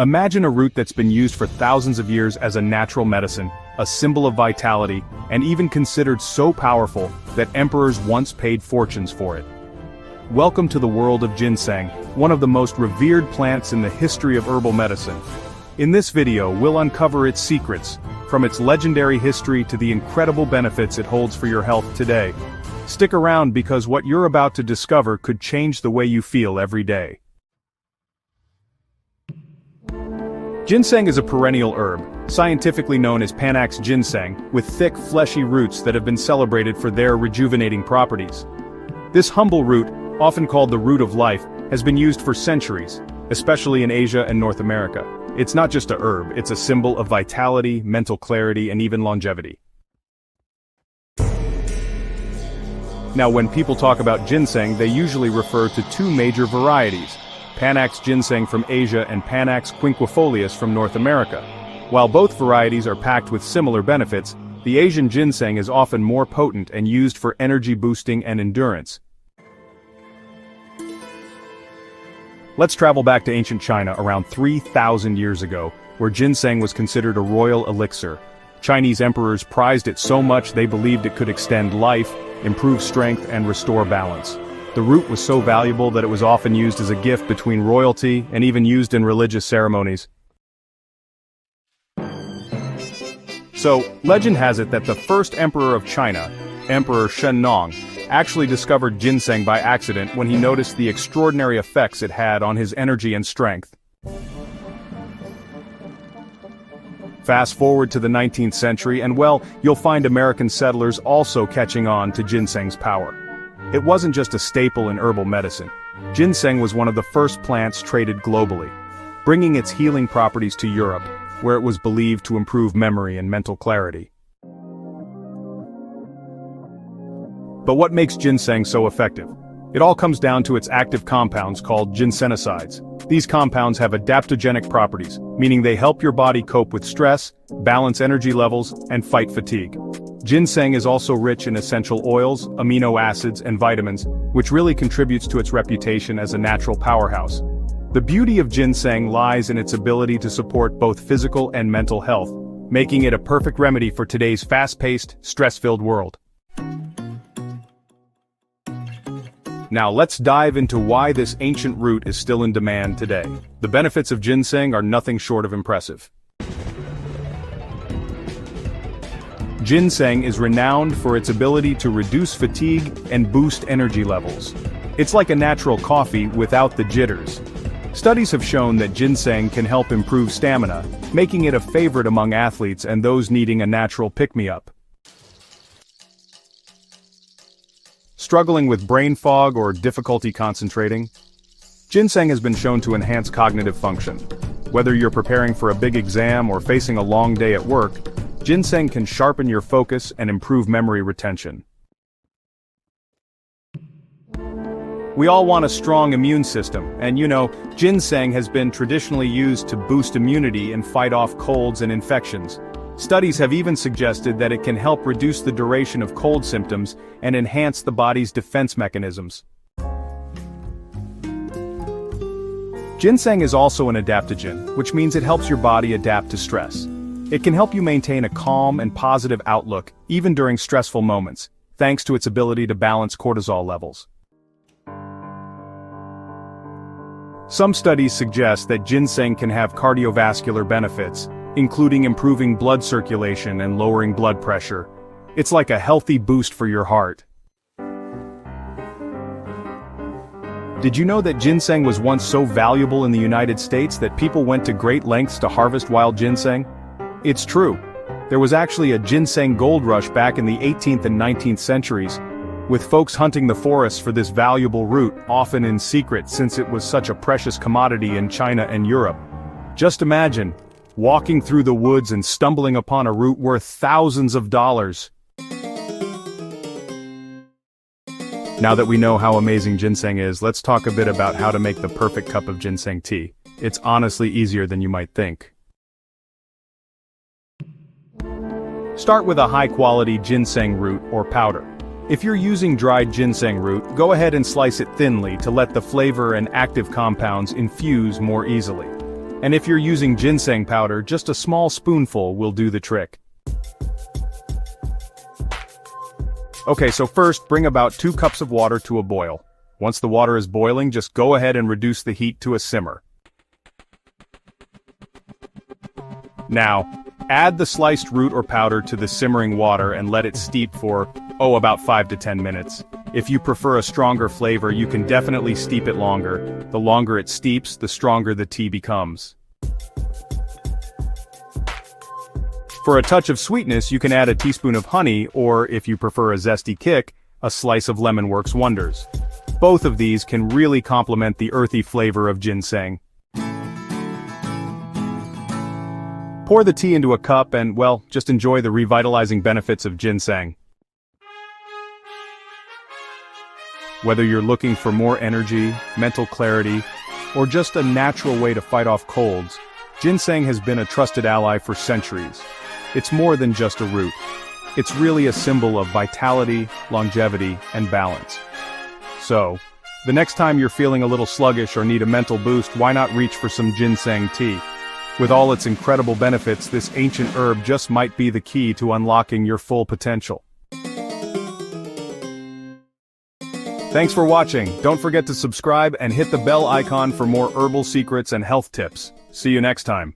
Imagine a root that's been used for thousands of years as a natural medicine, a symbol of vitality, and even considered so powerful that emperors once paid fortunes for it. Welcome to the world of ginseng, one of the most revered plants in the history of herbal medicine. In this video, we'll uncover its secrets, from its legendary history to the incredible benefits it holds for your health today. Stick around because what you're about to discover could change the way you feel every day. Ginseng is a perennial herb, scientifically known as Panax ginseng, with thick, fleshy roots that have been celebrated for their rejuvenating properties. This humble root, often called the root of life, has been used for centuries, especially in Asia and North America. It's not just a herb, it's a symbol of vitality, mental clarity, and even longevity. Now, when people talk about ginseng, they usually refer to two major varieties: Panax ginseng from Asia and Panax quinquefolius from North America. While both varieties are packed with similar benefits, the Asian ginseng is often more potent and used for energy boosting and endurance. Let's travel back to ancient China around 3,000 years ago, where ginseng was considered a royal elixir. Chinese emperors prized it so much they believed it could extend life, improve strength, and restore balance. The root was so valuable that it was often used as a gift between royalty and even used in religious ceremonies. So, legend has it that the first emperor of China, Emperor Shennong, actually discovered ginseng by accident when he noticed the extraordinary effects it had on his energy and strength. Fast forward to the 19th century and well, you'll find American settlers also catching on to ginseng's power. It wasn't just a staple in herbal medicine. Ginseng was one of the first plants traded globally, bringing its healing properties to Europe, where it was believed to improve memory and mental clarity. But what makes ginseng so effective? It all comes down to its active compounds called ginsenosides. These compounds have adaptogenic properties, meaning they help your body cope with stress, balance energy levels, and fight fatigue. Ginseng is also rich in essential oils, amino acids, and vitamins, which really contributes to its reputation as a natural powerhouse. The beauty of ginseng lies in its ability to support both physical and mental health, making it a perfect remedy for today's fast-paced, stress-filled world. Now let's dive into why this ancient root is still in demand today. The benefits of ginseng are nothing short of impressive. Ginseng is renowned for its ability to reduce fatigue and boost energy levels. It's like a natural coffee without the jitters. Studies have shown that ginseng can help improve stamina, making it a favorite among athletes and those needing a natural pick-me-up. Struggling with brain fog or difficulty concentrating? Ginseng has been shown to enhance cognitive function. Whether you're preparing for a big exam or facing a long day at work, ginseng can sharpen your focus and improve memory retention. We all want a strong immune system, and ginseng has been traditionally used to boost immunity and fight off colds and infections. Studies have even suggested that it can help reduce the duration of cold symptoms and enhance the body's defense mechanisms. Ginseng is also an adaptogen, which means it helps your body adapt to stress. It can help you maintain a calm and positive outlook, even during stressful moments, thanks to its ability to balance cortisol levels. Some studies suggest that ginseng can have cardiovascular benefits, including improving blood circulation and lowering blood pressure. It's like a healthy boost for your heart. Did you know that ginseng was once so valuable in the United States that people went to great lengths to harvest wild ginseng? It's true. There was actually a ginseng gold rush back in the 18th and 19th centuries, with folks hunting the forests for this valuable root, often in secret since it was such a precious commodity in China and Europe. Just imagine walking through the woods and stumbling upon a root worth thousands of dollars. Now that we know how amazing ginseng is, let's talk a bit about how to make the perfect cup of ginseng tea. It's honestly easier than you might think. Start with a high-quality ginseng root or powder. If you're using dried ginseng root, go ahead and slice it thinly to let the flavor and active compounds infuse more easily. And if you're using ginseng powder, just a small spoonful will do the trick. Okay, so first, bring about 2 cups of water to a boil. Once the water is boiling, just go ahead and reduce the heat to a simmer. Now, add the sliced root or powder to the simmering water and let it steep for, about 5 to 10 minutes. If you prefer a stronger flavor, you can definitely steep it longer. The longer it steeps, the stronger the tea becomes. For a touch of sweetness, you can add a teaspoon of honey, or if you prefer a zesty kick, a slice of lemon works wonders. Both of these can really complement the earthy flavor of ginseng. Pour the tea into a cup and, well, just enjoy the revitalizing benefits of ginseng. Whether you're looking for more energy, mental clarity, or just a natural way to fight off colds, ginseng has been a trusted ally for centuries. It's more than just a root. It's really a symbol of vitality, longevity, and balance. So, the next time you're feeling a little sluggish or need a mental boost, why not reach for some ginseng tea? With all its incredible benefits, this ancient herb just might be the key to unlocking your full potential. Thanks for watching. Don't forget to subscribe and hit the bell icon for more herbal secrets and health tips. See you next time.